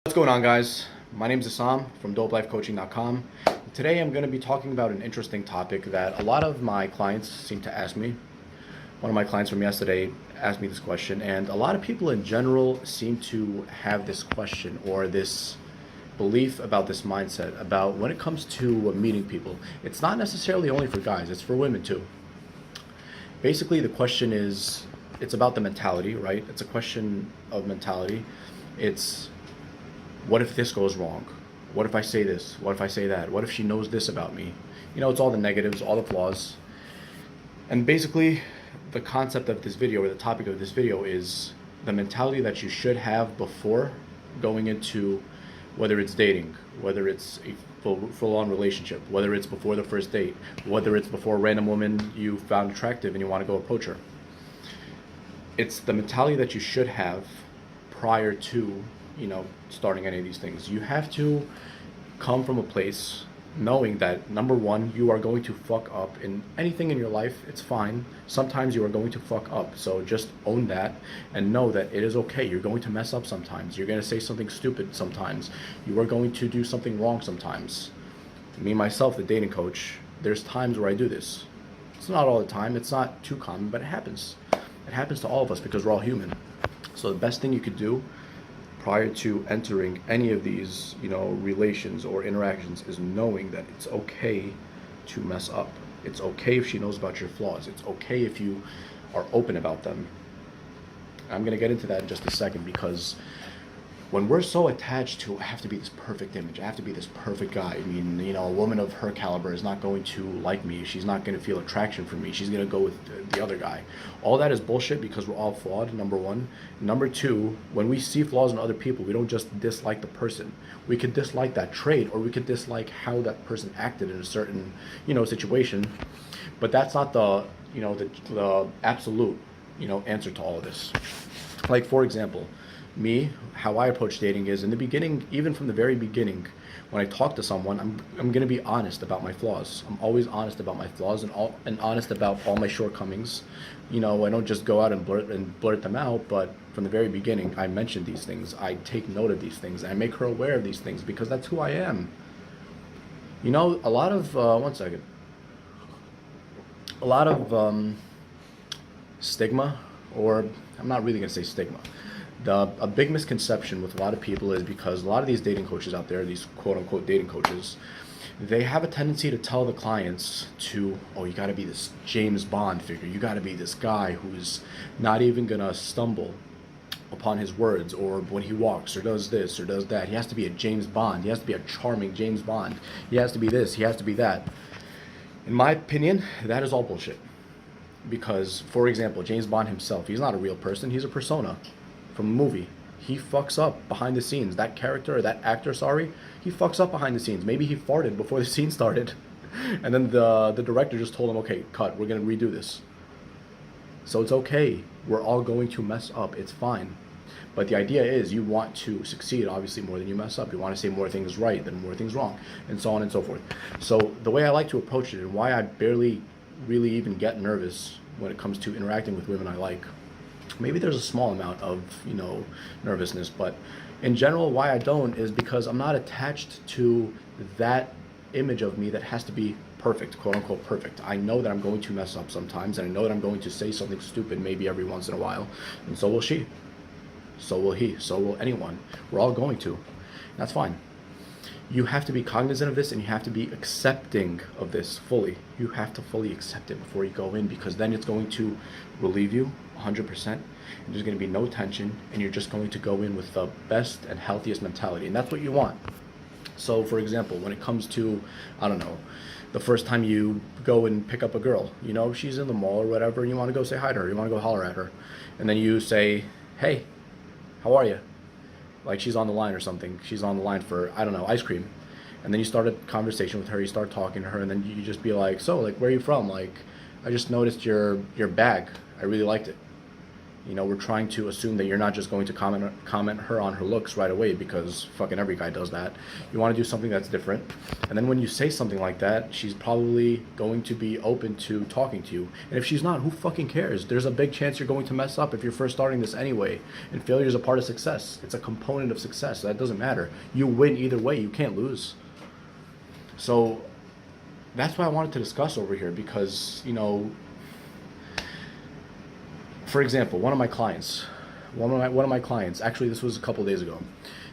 What's going on, guys? My name is Assam from dopelifecoaching.com. Today I'm going to be talking about an interesting topic that a lot of my clients seem to ask me. One of my clients from yesterday asked me this question, and a lot of people in general seem to have this question or this belief about this mindset about when it comes to meeting people. It's not necessarily only for guys, it's for women too. Basically, the question is, it's about the mentality, right? It's a question of mentality. It's, what if this goes wrong? What if I say this? What if I say that? What if she knows this about me? You know, it's all the negatives, all the flaws. And basically, the concept of this video, or the topic of this video, is the mentality that you should have before going into, whether it's dating, whether it's a full-on relationship, whether it's before the first date, whether it's before a random woman you found attractive and you want to go approach her. It's the mentality that you should have prior to, starting any of these things. You have to come from a place knowing that, number one, you are going to fuck up in anything in your life. It's fine. Sometimes you are going to fuck up. So just own that and know that it is okay. You're going to mess up sometimes. You're going to say something stupid sometimes. You are going to do something wrong sometimes. Me, myself, the dating coach, there's times where I do this. It's not all the time. It's not too common, but it happens. It happens to all of us because we're all human. So the best thing you could do prior to entering any of these, relations or interactions is knowing that it's okay to mess up. It's okay if she knows about your flaws. It's okay if you are open about them. I'm going to get into that in just a second, because when we're so attached to, I have to be this perfect image, I have to be this perfect guy. I mean, a woman of her caliber is not going to like me. She's not going to feel attraction for me. She's going to go with the other guy. All that is bullshit, because we're all flawed, number one. Number two, when we see flaws in other people, we don't just dislike the person. We could dislike that trait, or we could dislike how that person acted in a certain, situation. But that's not the absolute, answer to all of this. Like, for example, me, how I approach dating is, in the beginning, even from the very beginning, when I talk to someone, I'm going to be honest about my flaws. I'm always honest about my flaws and honest about all my shortcomings. I don't just go out and blurt them out, but from the very beginning, I mention these things. I take note of these things. I make her aware of these things, because that's who I am. A lot of a lot of stigma, or I'm not really going to say stigma. A big misconception with a lot of people is, because a lot of these dating coaches out there, these quote-unquote dating coaches, they have a tendency to tell the clients to, you got to be this James Bond figure. You got to be this guy who's not even going to stumble upon his words, or when he walks or does this or does that. He has to be a James Bond. He has to be a charming James Bond. He has to be this. He has to be that. In my opinion, that is all bullshit. Because, for example, James Bond himself, he's not a real person. He's a persona from a movie. He fucks up behind the scenes. That character, or that actor, he fucks up behind the scenes. Maybe he farted before the scene started, and then the director just told him, okay, cut, we're gonna redo this. So it's okay. We're all going to mess up. It's fine. But the idea is, you want to succeed, obviously, more than you mess up. You want to say more things right than more things wrong, and so on and so forth. So the way I like to approach it, and why I barely really even get nervous when it comes to interacting with women I like, maybe there's a small amount of, nervousness, but in general, why I don't is because I'm not attached to that image of me that has to be perfect, quote unquote perfect. I know that I'm going to mess up sometimes, and I know that I'm going to say something stupid maybe every once in a while, and so will she, so will he, so will anyone. We're all going to. That's fine. You have to be cognizant of this, and you have to be accepting of this fully. You have to fully accept it before you go in, because then it's going to relieve you 100%, and there's going to be no tension, and you're just going to go in with the best and healthiest mentality, and that's what you want. So, for example, when it comes to, I don't know, the first time you go and pick up a girl, she's in the mall or whatever, and you want to go say hi to her, you want to go holler at her, and then you say, hey, how are you? Like, she's on the line or something. She's on the line for, I don't know, ice cream. And then you start a conversation with her, you start talking to her, and then you just be like, so, like, where are you from? Like, I just noticed your bag. I really liked it. We're trying to assume that you're not just going to comment her on her looks right away, because fucking every guy does that. You want to do something that's different. And then when you say something like that, she's probably going to be open to talking to you. And if she's not, who fucking cares? There's a big chance you're going to mess up if you're first starting this anyway. And failure is a part of success. It's a component of success. That doesn't matter. You win either way. You can't lose. So that's what I wanted to discuss over here, because, for example, one of my clients, actually this was a couple days ago,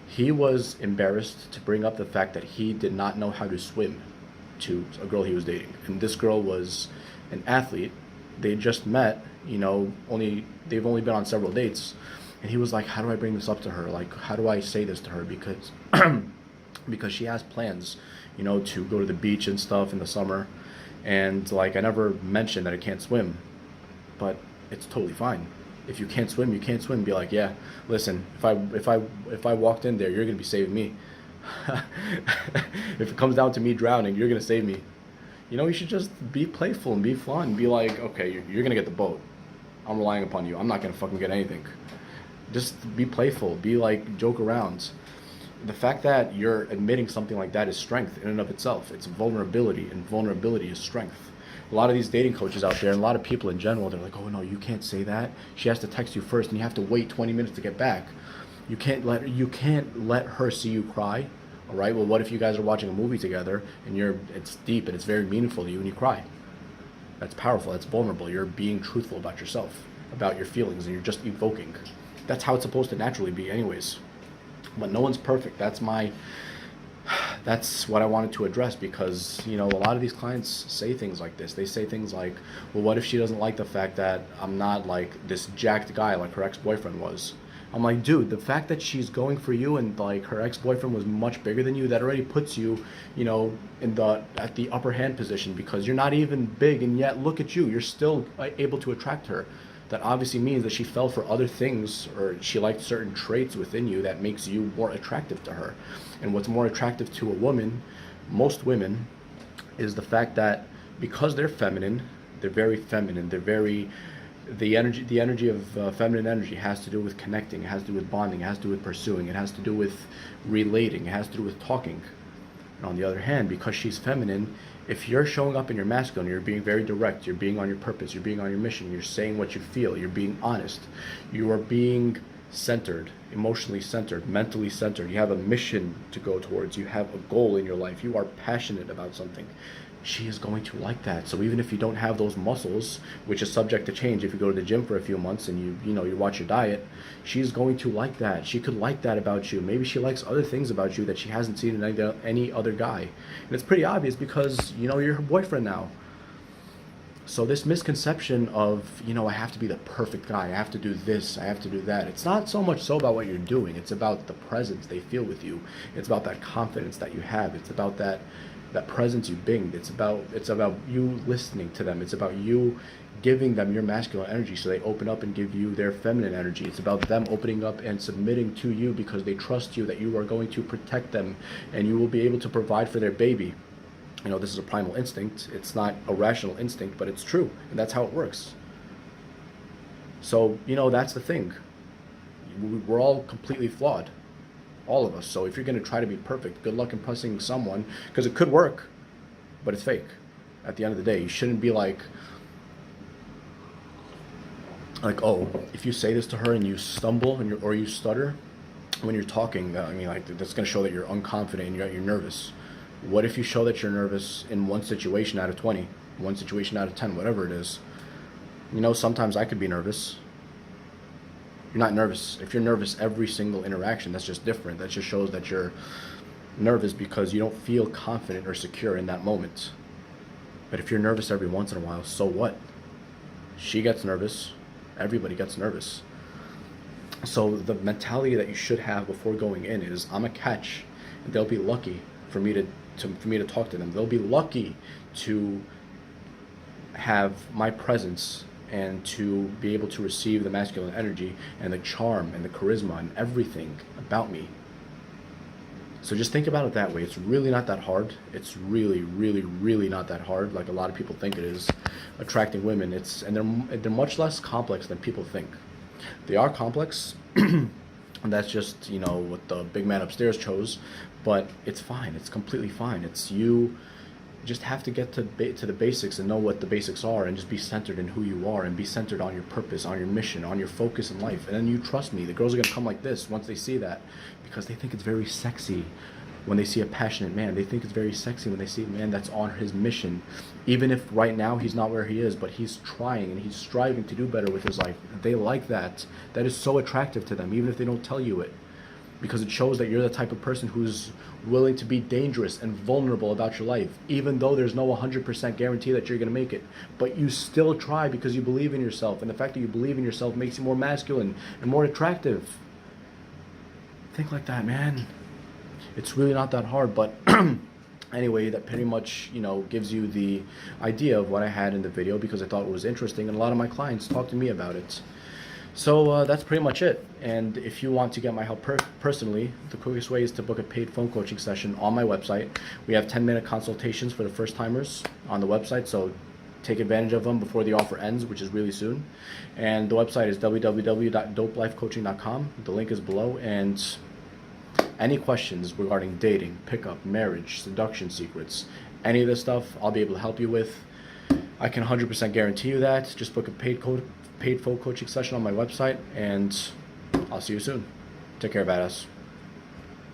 he was embarrassed to bring up the fact that he did not know how to swim to a girl he was dating. And this girl was an athlete. They just met, they've only been on several dates. And he was like, how do I bring this up to her? Like, how do I say this to her? Because because she has plans, to go to the beach and stuff in the summer. And like, I never mentioned that I can't swim, but it's totally fine. If you can't swim, you can't swim. Be like, yeah, listen, if I walked in there, you're gonna be saving me. If it comes down to me drowning, you're gonna save me. You should just be playful and be fun. Be like, okay, you're gonna get the boat. I'm relying upon you. I'm not gonna fucking get anything. Just be playful. Be like, joke around. The fact that you're admitting something like that is strength in and of itself. It's vulnerability, and vulnerability is strength. A lot of these dating coaches out there, and a lot of people in general, they're like, oh no, you can't say that. She has to text you first, and you have to wait 20 minutes to get back. You can't let her see you cry. All right. Well, what if you guys are watching a movie together, and it's deep and it's very meaningful to you, and you cry? That's powerful. That's vulnerable. You're being truthful about yourself, about your feelings, and you're just evoking. That's how it's supposed to naturally be, anyways. But no one's perfect. That's what I wanted to address, because a lot of these clients say things like this. They say things like, well, what if she doesn't like the fact that I'm not like this jacked guy like her ex-boyfriend was? I'm like, dude, the fact that she's going for you and like her ex-boyfriend was much bigger than you, that already puts you, at the upper hand position, because you're not even big, and yet look at you, you're still able to attract her. That obviously means that she fell for other things, or she liked certain traits within you that makes you more attractive to her. And what's more attractive to a woman, most women, is the fact that because they're feminine, they're very feminine. The energy of feminine energy has to do with connecting. It has to do with bonding. It has to do with pursuing. It has to do with relating. It has to do with talking. And on the other hand, because she's feminine, if you're showing up in your masculine, you're being very direct, you're being on your purpose, you're being on your mission, you're saying what you feel, you're being honest, you are being centered, emotionally centered, mentally centered, you have a mission to go towards, you have a goal in your life, you are passionate about something, she is going to like that. So even if you don't have those muscles, which is subject to change if you go to the gym for a few months and you watch your diet, she's going to like that. She could like that about you. Maybe she likes other things about you that she hasn't seen in any other guy. And it's pretty obvious, because you're her boyfriend now. So this misconception of, I have to be the perfect guy, I have to do this, I have to do that. It's not so much so about what you're doing. It's about the presence they feel with you. It's about that confidence that you have. It's about that presence you bring. It's about you listening to them. It's about you giving them your masculine energy so they open up and give you their feminine energy. It's about them opening up and submitting to you because they trust you, that you are going to protect them and you will be able to provide for their baby. This is a primal instinct. It's not a rational instinct, but it's true, and that's how it works. So, that's the thing. We're all completely flawed. All of us. So if you're going to try to be perfect, good luck impressing someone, because it could work, but it's fake. At the end of the day, you shouldn't be like, oh, if you say this to her and you stumble or you stutter when you're talking, that's going to show that you're unconfident and you're nervous. What if you show that you're nervous in one situation out of 20, one situation out of 10, whatever it is? Sometimes I could be nervous. You're not nervous. If you're nervous every single interaction, that's just different. That just shows that you're nervous because you don't feel confident or secure in that moment. But if you're nervous every once in a while, so what? She gets nervous. Everybody gets nervous. So the mentality that you should have before going in is, I'm a catch, and they'll be lucky for me to talk to them. They'll be lucky to have my presence and to be able to receive the masculine energy and the charm and the charisma and everything about me. So just think about it that way. It's really not that hard. It's really, really, really not that hard, like a lot of people think it is, attracting women. And they're much less complex than people think. They are complex, and that's just, what the big man upstairs chose, but it's fine. It's completely fine. It's you just have to get to the basics and know what the basics are, and just be centered in who you are, and be centered on your purpose, on your mission, on your focus in life. And then you trust me, the girls are going to come like this once they see that, because they think it's very sexy when they see a passionate man. They think it's very sexy when they see a man that's on his mission, even if right now he's not where he is, but he's trying and he's striving to do better with his life. They like that. That is so attractive to them, even if they don't tell you it, because it shows that you're the type of person who's willing to be dangerous and vulnerable about your life, even though there's no 100% guarantee that you're going to make it. But you still try because you believe in yourself, and the fact that you believe in yourself makes you more masculine and more attractive. Think like that, man. It's really not that hard, but anyway, that pretty much, gives you the idea of what I had in the video, because I thought it was interesting, and a lot of my clients talked to me about it. So that's pretty much it. And if you want to get my help personally, the quickest way is to book a paid phone coaching session on my website. We have 10-minute consultations for the first timers on the website, so take advantage of them before the offer ends, which is really soon. And the website is www.dopelifecoaching.com. The link is below. And any questions regarding dating, pickup, marriage, seduction secrets, any of this stuff, I'll be able to help you with. I can 100% guarantee you that. Just book a paid phone coaching session on my website, and I'll see you soon. Take care, badass.